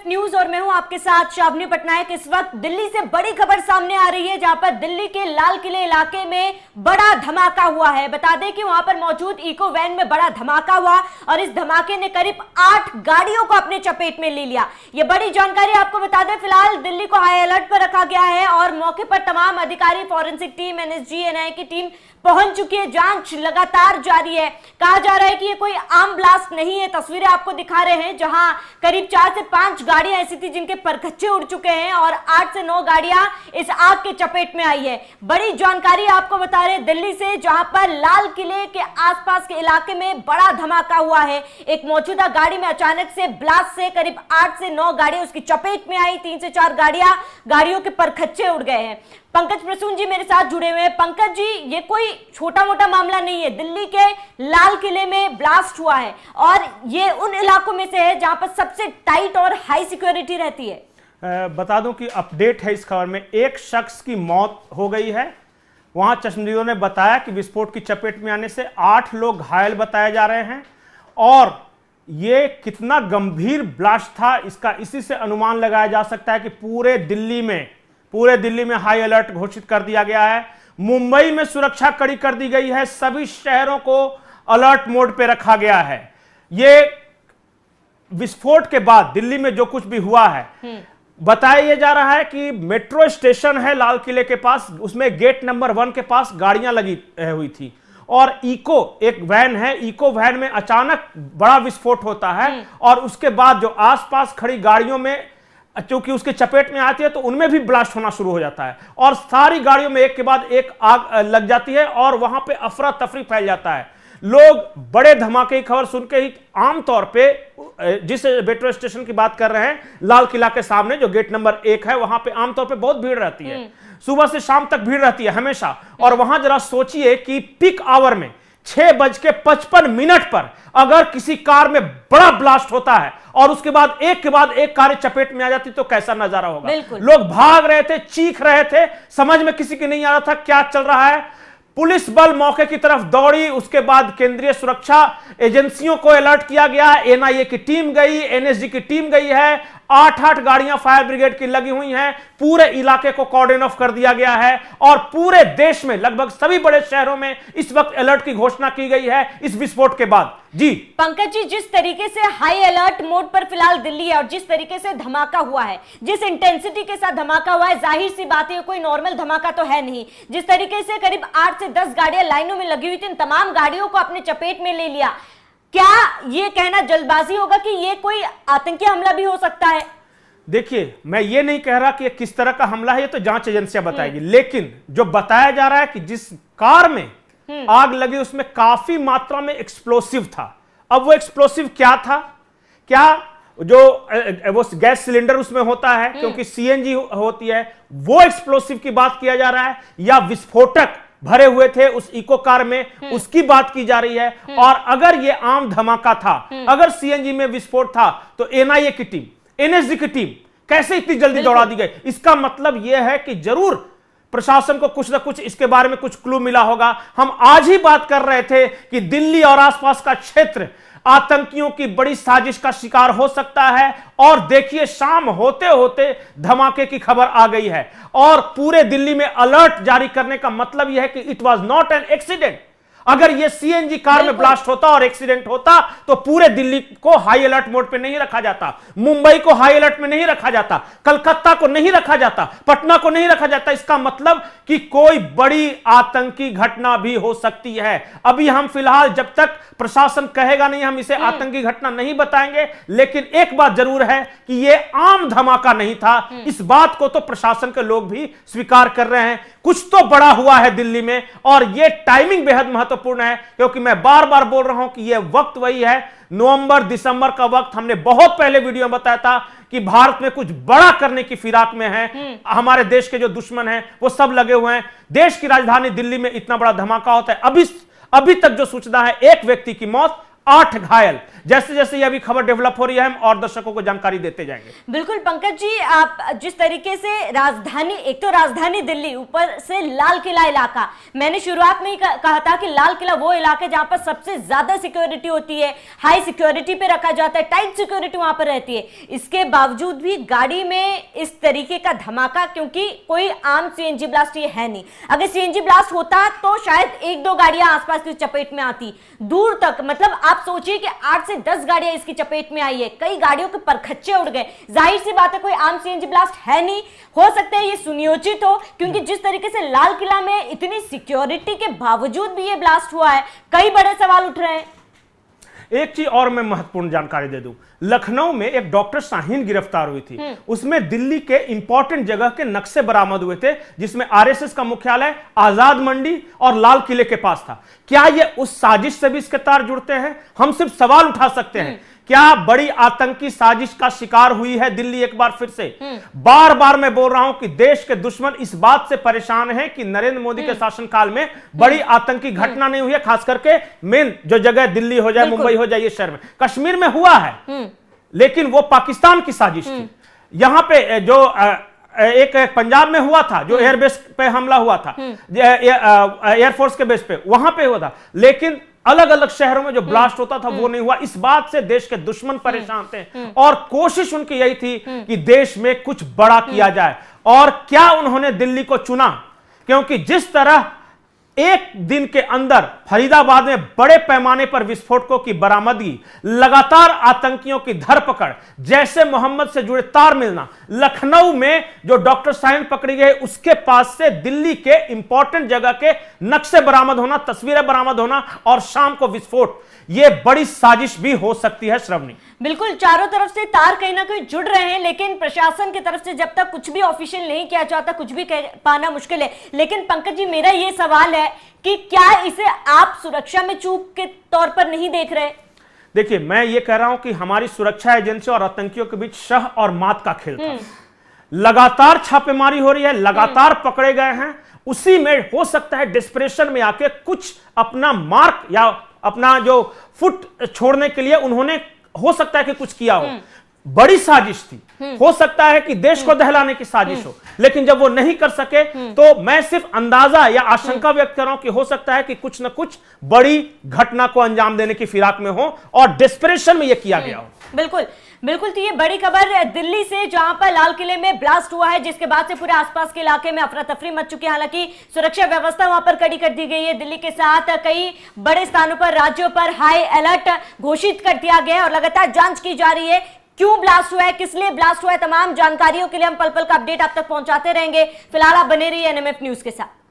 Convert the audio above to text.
Shift news और मैं हूं आपके साथ शावनी पटनायक। इस वक्त दिल्ली से बड़ी खबर सामने आ रही है, जहां पर दिल्ली के लाल किले इलाके में बड़ा धमाका हुआ है। बता दें कि वहां पर मौजूद इको वैन में बड़ा धमाका हुआ और इस धमाके ने करीब 8 गाड़ियों को अपने चपेट में ले लिया। ये बड़ी जानकारी आपको बता दें। फिलहाल दिल्ली को हाई अलर्ट पर रखा गया है और मौके पर तमाम अधिकारी, फॉरेंसिक टीम, एनएसजी, एनआईए की टीम पहुंच चुकी है। जांच लगातार जारी है। कहा जा रहा है कि ये कोई आम ब्लास्ट नहीं है। तस्वीरें आपको दिखा रहे हैं जहां करीब 4 से 5 गाड़ियां ऐसी थी जिनके परखच्चे उड़ चुके हैं और 8 से 9 गाड़ियां इस आग के चपेट में आई है। बड़ी जानकारी आपको बता रहे हैं दिल्ली से, जहां पर लाल किले के आसपास के इलाके में बड़ा धमाका हुआ है। एक मौजूदा गाड़ी में अचानक से ब्लास्ट से करीब 8 से 9 गाड़ियां उसकी चपेट में आई। 3 से 4 गाड़ियों के परखच्चे उड़ गए हैं। पंकज प्रसून जी मेरे साथ जुड़े हुए हैं। पंकज जी, ये कोई छोटा मोटा मामला नहीं है। दिल्ली के लाल किले में ब्लास्ट हुआ है और ये उन इलाकों में से है जहां पर सबसे टाइट और हाई सिक्योरिटी रहती है। बता दूं कि अपडेट है इस खबर में, एक शख्स की मौत हो गई है। वहां चश्मदीदों ने बताया कि विस्फोट की चपेट में आने से 8 लोग घायल बताए जा रहे हैं और ये कितना गंभीर ब्लास्ट था इसका इसी से अनुमान लगाया जा सकता है कि पूरे दिल्ली में हाई अलर्ट घोषित कर दिया गया है। मुंबई में सुरक्षा कड़ी कर दी गई है। सभी शहरों को अलर्ट मोड पे रखा गया है। ये विस्फोट के बाद दिल्ली में जो कुछ भी हुआ है, बताया जा रहा है कि मेट्रो स्टेशन है लाल किले के पास, उसमें गेट नंबर 1 के पास गाड़ियां लगी हुई थी और इको एक वैन है, इको वैन में अचानक बड़ा विस्फोट होता है और उसके बाद जो आसपास खड़ी गाड़ियों में क्योंकि उसके चपेट में आती है तो उनमें भी ब्लास्ट होना शुरू हो जाता है और सारी गाड़ियों में एक के बाद एक आग लग जाती है और वहां पे अफरा तफरी फैल जाता है। लोग बड़े धमाके की खबर सुन के ही आमतौर पे जिस मेट्रो स्टेशन की बात कर रहे हैं, लाल किला के सामने जो गेट नंबर 1 है, वहां पे आमतौर पे बहुत भीड़ रहती है। सुबह से शाम तक भीड़ रहती है हमेशा। और वहां जरा सोचिए कि पीक आवर में 6:55 पर अगर किसी कार में बड़ा ब्लास्ट होता है और उसके बाद एक के बाद एक कार चपेट में आ जाती तो कैसा नजारा होगा। लोग भाग रहे थे, चीख रहे थे, समझ में किसी के नहीं आ रहा था क्या चल रहा है। पुलिस बल मौके की तरफ दौड़ी, उसके बाद केंद्रीय सुरक्षा एजेंसियों को अलर्ट किया गया। एनआईए की टीम गई, एनएसजी की टीम गई है। 8 गाड़ियां फायर ब्रिगेड की लगी हुई हैं। पूरे इलाके को कॉर्डन ऑफ कर दिया गया है और पूरे देश में लगभग सभी बड़े शहरों में इस वक्त अलर्ट की घोषणा की गई है इस विस्फोट के बाद। जी पंकज जी, जिस तरीके से हाई अलर्ट मोड पर फिलहाल दिल्ली है और जिस तरीके से धमाका हुआ है, जिस इंटेंसिटी के साथ धमाका हुआ है, जाहिर सी बात है कोई नॉर्मल धमाका तो है नहीं। जिस तरीके से करीब 8 से 10 गाड़ियां लाइनों में लगी हुई थी, तमाम गाड़ियों को अपने चपेट में ले लिया। क्या ये कहना जल्दबाजी होगा कि ये कोई आतंकी हमला भी हो सकता है? देखिए, मैं ये नहीं कह रहा कि ये किस तरह का हमला है, ये तो जांच एजेंसियां बताएगी, लेकिन जो बताया जा रहा है कि जिस कार में आग लगी उसमें काफी मात्रा में एक्सप्लोसिव था। अब वो एक्सप्लोसिव क्या था? क्या जो वो गैस सिलेंडर उसमें होता है, क्योंकि सीएनजी होती है, वो एक्सप्लोसिव की बात किया जा रहा है या विस्फोटक भरे हुए थे उस इको कार में, उसकी बात की जा रही है। और अगर ये आम धमाका था, अगर सीएनजी में विस्फोट था, तो एनआईए की टीम, एनएसजी की टीम कैसे इतनी जल्दी दौड़ा दी गई? इसका मतलब यह है कि जरूर प्रशासन को कुछ ना कुछ इसके बारे में कुछ क्लू मिला होगा। हम आज ही बात कर रहे थे कि दिल्ली और आसपास का क्षेत्र आतंकियों की बड़ी साजिश का शिकार हो सकता है और देखिए शाम होते होते धमाके की खबर आ गई है और पूरे दिल्ली में अलर्ट जारी करने का मतलब यह है कि it was not an accident. अगर यह सीएनजी कार में ब्लास्ट होता और एक्सीडेंट होता तो पूरे दिल्ली को हाई अलर्ट मोड पे नहीं रखा जाता, मुंबई को हाई अलर्ट में नहीं रखा जाता, कलकत्ता को नहीं रखा जाता, पटना को नहीं रखा जाता। इसका मतलब कि कोई बड़ी आतंकी घटना भी हो सकती है। अभी हम फिलहाल जब तक प्रशासन कहेगा नहीं, हम इसे आतंकी घटना नहीं बताएंगे, लेकिन एक बात जरूर है कि यह आम धमाका नहीं था। इस बात को तो प्रशासन के लोग भी स्वीकार कर रहे हैं। कुछ तो बड़ा हुआ है दिल्ली में और यह टाइमिंग बेहद महत्वपूर्ण है, क्योंकि मैं बार बार बोल रहा हूं कि यह वक्त वही है, नवंबर दिसंबर का वक्त। हमने बहुत पहले वीडियो में बताया था कि भारत में कुछ बड़ा करने की फिराक में है। हमारे देश के जो दुश्मन हैं वो सब लगे हुए हैं। देश की राजधानी दिल्ली में इतना बड़ा धमाका होता है, अभी तक जो सूचना है एक व्यक्ति की मौत, 8 घायल। जैसे जैसे ये अभी खबर डेवलप हो रही है हम और दर्शकों को जानकारी देते जाएंगे। बिल्कुल पंकज जी, आप जिस तरीके से राजधानी, एक तो राजधानी दिल्ली, ऊपर से लाल किला इलाका, मैंने शुरुआत में ही कहा था कि लाल किला वो इलाका जहां पर सबसे ज्यादा सिक्योरिटी होती है, हाई सिक्योरिटी पे रखा जाता है, टाइट सिक्योरिटी वहां पर रहती है। इसके बावजूद भी गाड़ी में इस तरीके का धमाका, क्योंकि कोई आम सीएनजी ब्लास्ट ये है नहीं। अगर सीएनजी ब्लास्ट होता तो शायद 1-2 गाड़ियां आसपास की चपेट में आती, दूर तक, मतलब आप सोचिए कि 8 से 10 गाड़ियां इसकी चपेट में आई है, कई गाड़ियों के परखच्चे उड़ गए। जाहिर सी बात है कोई आम सीएनजी ब्लास्ट है नहीं, हो सकता है ये सुनियोजित हो, क्योंकि जिस तरीके से लाल किला में इतनी सिक्योरिटी के बावजूद भी ये ब्लास्ट हुआ है, कई बड़े सवाल उठ रहे हैं। एक चीज और मैं महत्वपूर्ण जानकारी दे दूं, लखनऊ में एक डॉक्टर शाहीन गिरफ्तार हुई थी, उसमें दिल्ली के इंपॉर्टेंट जगह के नक्शे बरामद हुए थे, जिसमें आरएसएस का मुख्यालय आजाद मंडी और लाल किले के पास था। क्या ये उस साजिश से भी इसके तार जुड़ते हैं? हम सिर्फ सवाल उठा सकते हैं, क्या बड़ी आतंकी साजिश का शिकार हुई है दिल्ली एक बार फिर से? बार बार मैं बोल रहा हूं कि देश के दुश्मन इस बात से परेशान हैं कि नरेंद्र मोदी के शासनकाल में बड़ी आतंकी घटना नहीं हुई है, खास करके मेन जो जगह दिल्ली हो जाए, मुंबई हो जाए, ये शहर में, कश्मीर में हुआ है, लेकिन वो पाकिस्तान की साजिश थी। यहां पे जो एक पंजाब में हुआ था, जो एयरबेस पे हमला हुआ था, एयरफोर्स के बेस पे, वहां पे हुआ था, लेकिन अलग अलग शहरों में जो ब्लास्ट होता था वो नहीं हुआ। इस बात से देश के दुश्मन परेशान थे और कोशिश उनकी यही थी कि देश में कुछ बड़ा किया जाए। और क्या उन्होंने दिल्ली को चुना? क्योंकि जिस तरह एक दिन के अंदर फरीदाबाद में बड़े पैमाने पर विस्फोटकों की बरामदगी, लगातार आतंकियों की धरपकड़, जैसे मोहम्मद से जुड़े तार मिलना, लखनऊ में जो डॉक्टर शाहीन पकड़ी गई उसके पास से दिल्ली के इंपॉर्टेंट जगह के नक्शे बरामद होना, तस्वीरें बरामद होना और शाम को विस्फोट, यह बड़ी साजिश भी हो सकती है श्रवणी। बिल्कुल, चारों तरफ से तार कहीं ना कहीं जुड़ रहे हैं, लेकिन प्रशासन की तरफ से जब तक कुछ भी ऑफिशियल नहीं किया जाता, कुछ भी कह पाना मुश्किल है। लेकिन पंकज जी, मेरा ये सवाल है कि क्या इसे आप सुरक्षा में चूक के तौर पर नहीं देख रहे? देखिए, मैं ये कह रहा हूं कि हमारी सुरक्षा एजेंसी और आतंकियों के बीच शह और मात का खेल था। लगातार छापेमारी हो रही है, लगातार पकड़े गए हैं, उसी में हो सकता है डिस्परेशन में आके कुछ अपना मार्क या अपना जो फुट छोड़ने के लिए उन्होंने, हो सकता है कि कुछ किया हो। बड़ी साजिश थी, हो सकता है कि देश को दहलाने की साजिश हो, लेकिन जब वो नहीं कर सके तो मैं सिर्फ अंदाजा या आशंका व्यक्त कर रहा हूं कि हो सकता है कि कुछ ना कुछ बड़ी घटना को अंजाम देने की फिराक में हो और डिस्परेशन में यह किया गया हो। बिल्कुल बिल्कुल, तो ये बड़ी खबर दिल्ली से, जहां पर लाल किले में ब्लास्ट हुआ है, जिसके बाद से पूरे आसपास के इलाके में अफरा तफरी मच चुकी है। हालांकि सुरक्षा व्यवस्था वहां पर कड़ी कर दी गई है। दिल्ली के साथ कई बड़े स्थानों पर, राज्यों पर हाई अलर्ट घोषित कर दिया गया है और लगातार जांच की जा रही है। क्यों ब्लास्ट हुआ है, किस लिए ब्लास्ट हुआ है, तमाम जानकारियों के लिए हम पल पल का अपडेट आप तक पहुंचाते रहेंगे। फिलहाल आप बने रहिए एनएमएफ न्यूज के साथ।